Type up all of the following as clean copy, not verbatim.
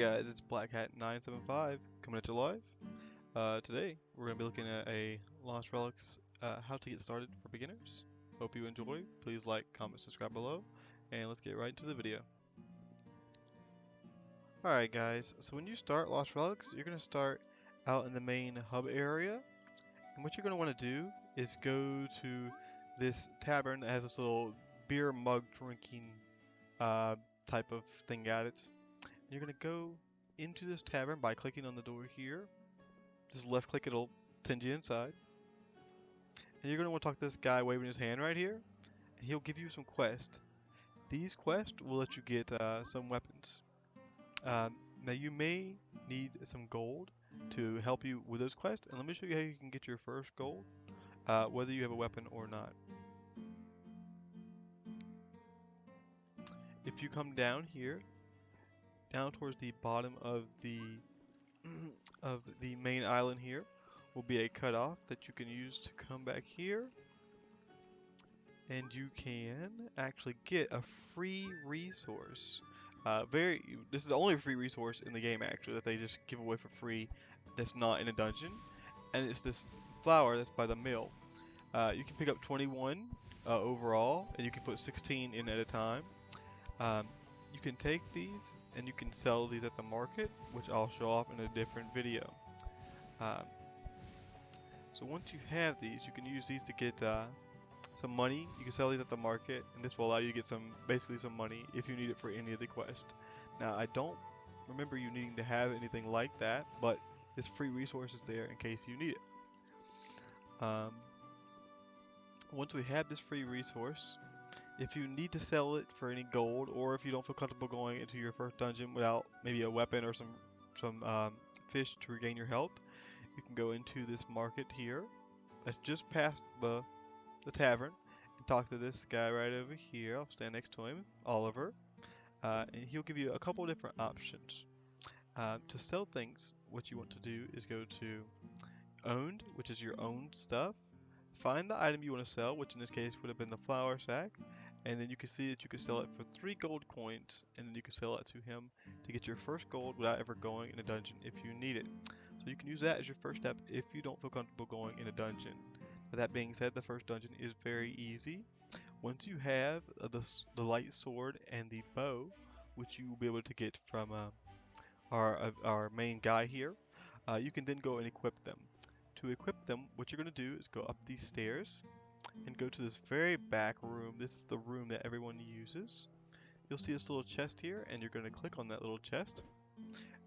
Guys, it's Black Hat 975 coming at you live. Today we're going to be looking at a Lost Relics how to get started for beginners. Hope you enjoy. Please like, comment, subscribe below, and let's get right into the video. Alright guys, so when you start Lost Relics, you're going to start out in the main hub area, and what you're going to want to do is go to this tavern that has this little beer mug drinking type of thing at it. And you're going to go into this tavern by clicking on the door here. Just left click, it'll send you inside. And you're going to want to talk to this guy waving his hand right here. And he'll give you some quests. These quests will let you get some weapons. Now you may need some gold to help you with those quests. And let me show you how you can get your first gold, whether you have a weapon or not. If you come down here, down towards the bottom of the of the main island here will be a cutoff that you can use to come back here, and you can actually get a free resource. This is the only free resource in the game actually that they just give away for free that's not in a dungeon, and it's this flower that's by the mill. You can pick up 21 overall, and you can put 16 in at a time. You can take these and you can sell these at the market, which I'll show off in a different video. So once you have these, you can use these to get some money. You can sell these at the market, and this will allow you to get basically some money if you need it for any of the quests. Now I don't remember you needing to have anything like that, but this free resource is there in case you need it. Once we have this free resource, if you need to sell it for any gold, or if you don't feel comfortable going into your first dungeon without maybe a weapon or some fish to regain your health, you can go into this market here. That's just past the tavern, and talk to this guy right over here. I'll stand next to him, Oliver, and he'll give you a couple different options. To sell things, what you want to do is go to owned, which is your own stuff. Find the item you want to sell, which in this case would have been the flour sack, and then you can see that you can sell it for 3 gold coins, and then you can sell it to him to get your first gold without ever going in a dungeon if you need it. So you can use that as your first step if you don't feel comfortable going in a dungeon. But that being said, the first dungeon is very easy. Once you have the light sword and the bow, which you will be able to get from our main guy here, you can then go and equip them. To equip them, what you're going to do is go up these stairs and go to this very back room. This is the room that everyone uses. You'll see this little chest here, and you're going to click on that little chest.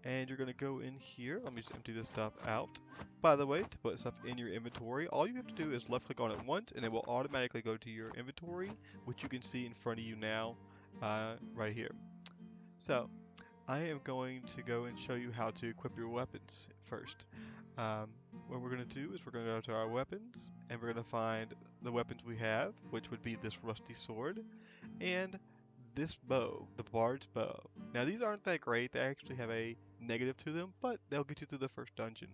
And you're going to go in here. Let me just empty this stuff out. By the way, to put stuff in your inventory, all you have to do is left click on it once, and it will automatically go to your inventory, which you can see in front of you now, right here. So, I am going to go and show you how to equip your weapons first. What we're going to do is we're going to go to our weapons, and we're going to find the weapons we have, which would be this rusty sword, and this bow, the bard's bow. Now these aren't that great, they actually have a negative to them, but they'll get you through the first dungeon.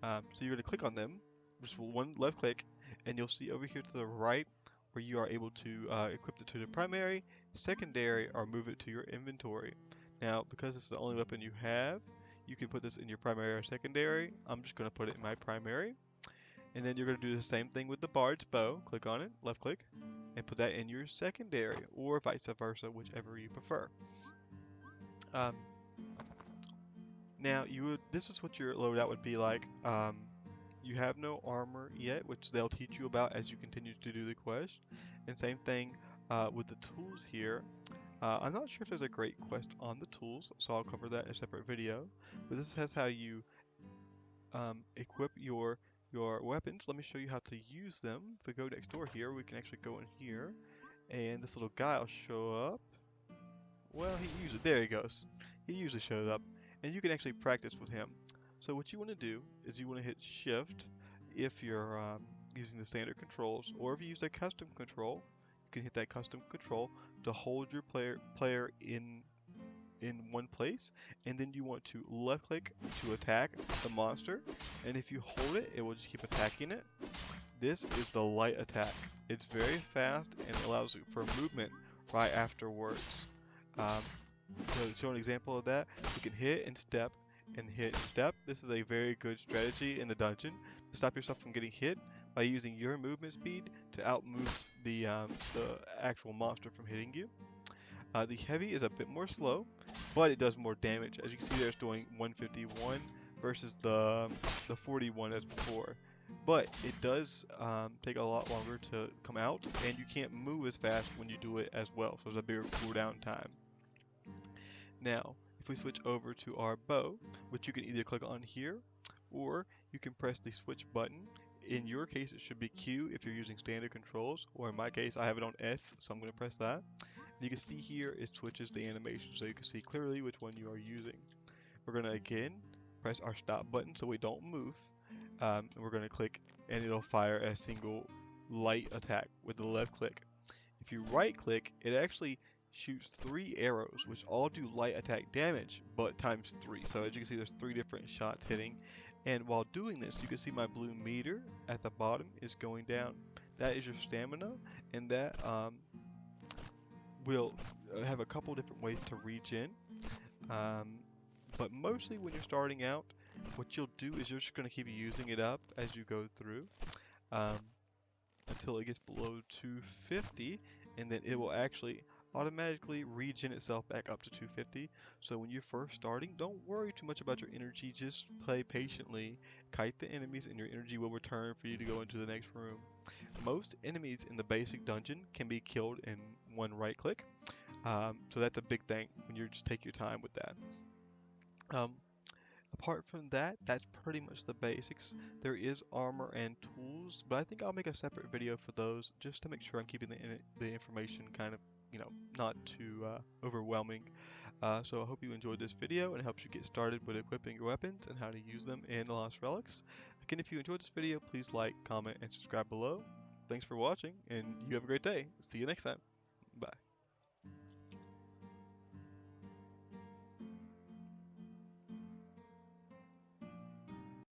So you're going to click on them, just one left click, and you'll see over here to the right where you are able to equip it to the primary, secondary, or move it to your inventory. Now because it's the only weapon you have, you can put this in your primary or secondary. I'm just going to put it in my primary. And then you're going to do the same thing with the bard's bow. Click on it, left click, and put that in your secondary, or vice versa, whichever you prefer. Now this is what your loadout would be like. You have no armor yet, which they'll teach you about as you continue to do the quest. And same thing with the tools here. I'm not sure if there's a great quest on the tools, so I'll cover that in a separate video. But this is how you equip your weapons. Let me show you how to use them. If we go next door here, we can actually go in here, and this little guy will show up. Well, there he goes. He usually shows up, and you can actually practice with him. So what you want to do is you want to hit shift if you're using the standard controls, or if you use a custom control, you can hit that custom control to hold your player in one place, and then you want to left click to attack the monster, and if you hold it, it will just keep attacking it. This is the light attack. It's very fast and it allows for movement right afterwards. To show an example of that, you can hit and step and hit and step. This is a very good strategy in the dungeon to stop yourself from getting hit by using your movement speed to outmove the actual monster from hitting you. The heavy is a bit more slow, but it does more damage. As you can see there, it's doing 151 versus the 41 as before. But it does take a lot longer to come out, and you can't move as fast when you do it as well, so there's a bigger cooldown time. Now, if we switch over to our bow, which you can either click on here, or you can press the switch button. In your case, it should be Q if you're using standard controls, or in my case, I have it on S, so I'm going to press that. And you can see here, it switches the animation, so you can see clearly which one you are using. We're going to again press our stop button so we don't move, and we're going to click, and it'll fire a single light attack with the left click. If you right click, it actually shoots 3 arrows, which all do light attack damage, but times 3. So as you can see, there's 3 different shots hitting. And while doing this, you can see my blue meter at the bottom is going down. That is your stamina, and that will have a couple different ways to regen. But mostly when you're starting out, what you'll do is you're just going to keep using it up as you go through. Until it gets below 250, and then it will actually automatically regen itself back up to 250. So when you're first starting, don't worry too much about your energy, just play patiently, kite the enemies, and your energy will return for you to go into the next room. Most enemies in the basic dungeon can be killed in one right click, so that's a big thing when you just take your time with that. Apart from that, that's pretty much the basics. There is armor and tools, but I think I'll make a separate video for those just to make sure I'm keeping the information kind of, not too overwhelming. So I hope you enjoyed this video and it helps you get started with equipping your weapons and how to use them in Lost Relics. Again, if you enjoyed this video, please like, comment, and subscribe below. Thanks for watching, and you have a great day. See you next time. Bye.